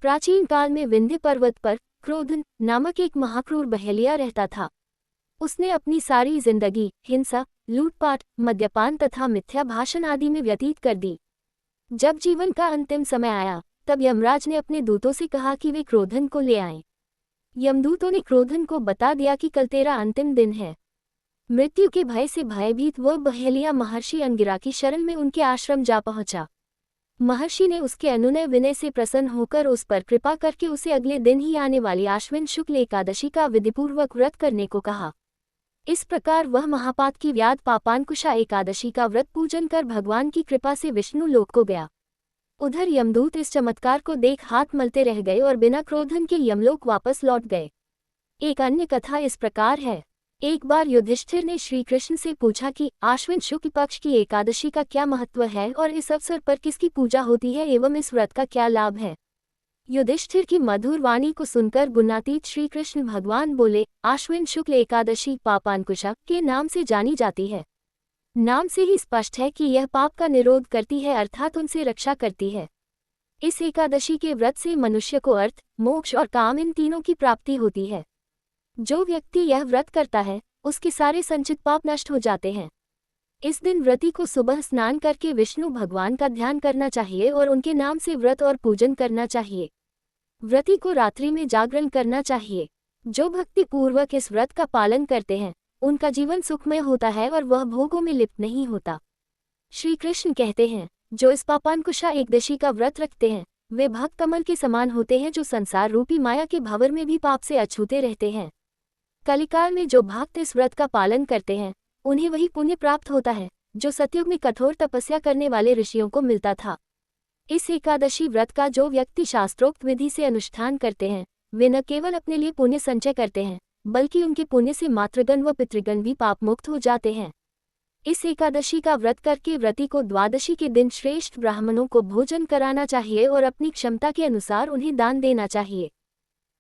प्राचीन काल में विंध्य पर्वत पर क्रोधन नामक एक महाक्रूर बहेलिया रहता था। उसने अपनी सारी जिंदगी हिंसा, लूटपाट, मद्यपान तथा मिथ्या भाषण आदि में व्यतीत कर दी। जब जीवन का अंतिम समय आया, तब यमराज ने अपने दूतों से कहा कि वे क्रोधन को ले आएं। यमदूतों ने क्रोधन को बता दिया कि कल तेरा अंतिम दिन है। मृत्यु के भय से भयभीत वह बहेलिया महर्षि अंगिरा की शरण में उनके आश्रम जा पहुंचा। महर्षि ने उसके अनुनय विनय से प्रसन्न होकर उस पर कृपा करके उसे अगले दिन ही आने वाली आश्विन शुक्ल एकादशी का विधिपूर्वक व्रत करने को कहा। इस प्रकार वह महापात की व्याध पापांकुशा एकादशी का व्रत पूजन कर भगवान की कृपा से विष्णु लोक को गया। उधर यमदूत इस चमत्कार को देख हाथ मलते रह गए और बिना क्रोधन के यमलोक वापस लौट गए। एक अन्य कथा इस प्रकार है। एक बार युधिष्ठिर ने श्री कृष्ण से पूछा कि आश्विन शुक्ल पक्ष की एकादशी का क्या महत्व है और इस अवसर पर किसकी पूजा होती है एवं इस व्रत का क्या लाभ है। युधिष्ठिर की मधुर वाणी को सुनकर गुणातीत श्री कृष्ण भगवान बोले, आश्विन शुक्ल एकादशी पापांकुशा के नाम से जानी जाती है। नाम से ही स्पष्ट है कि यह पाप का निरोध करती है, अर्थात उनसे रक्षा करती है। इस एकादशी के व्रत से मनुष्य को अर्थ, मोक्ष और काम इन तीनों की प्राप्ति होती है। जो व्यक्ति यह व्रत करता है, उसके सारे संचित पाप नष्ट हो जाते हैं। इस दिन व्रती को सुबह स्नान करके विष्णु भगवान का ध्यान करना चाहिए और उनके नाम से व्रत और पूजन करना चाहिए। व्रती को रात्रि में जागरण करना चाहिए। जो भक्ति पूर्वक इस व्रत का पालन करते हैं, उनका जीवन सुखमय होता है और वह भोगों में लिप्त नहीं होता। श्री कृष्ण कहते हैं, जो इस पापांकुशा एकदशी का व्रत रखते हैं, वे भक्त कमल के समान होते हैं जो संसार रूपी माया के भंवर में भी पाप से अछूते रहते हैं। कलिकाल में जो भक्त इस व्रत का पालन करते हैं, उन्हें वही पुण्य प्राप्त होता है जो सतयुग में कठोर तपस्या करने वाले ऋषियों को मिलता था। इस एकादशी व्रत का जो व्यक्ति शास्त्रोक्त विधि से अनुष्ठान करते हैं, वे न केवल अपने लिए पुण्य संचय करते हैं, बल्कि उनके पुण्य से मातृगण व पितृगण भी पाप मुक्त हो जाते हैं। इस एकादशी का व्रत करके व्रती को द्वादशी के दिन श्रेष्ठ ब्राह्मणों को भोजन कराना चाहिए और अपनी क्षमता के अनुसार उन्हें दान देना चाहिए।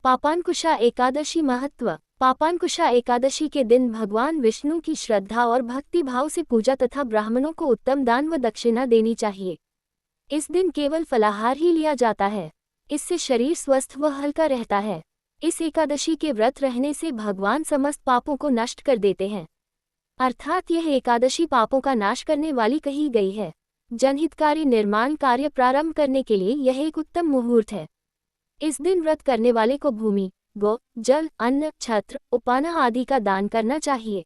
पापांकुशा एकादशी महत्व। पापांकुशा एकादशी के दिन भगवान विष्णु की श्रद्धा और भक्ति भाव से पूजा तथा ब्राह्मणों को उत्तम दान व दक्षिणा देनी चाहिए। इस दिन केवल फलाहार ही लिया जाता है। इससे शरीर स्वस्थ व हल्का रहता है। इस एकादशी के व्रत रहने से भगवान समस्त पापों को नष्ट कर देते हैं, अर्थात यह एकादशी पापों का नाश करने वाली कही गई है। जनहितकारी निर्माण कार्य प्रारंभ करने के लिए यह एक उत्तम मुहूर्त है। इस दिन व्रत करने वाले को भूमि, गौ, जल, अन्न, छत्र, उपाना आदि का दान करना चाहिए।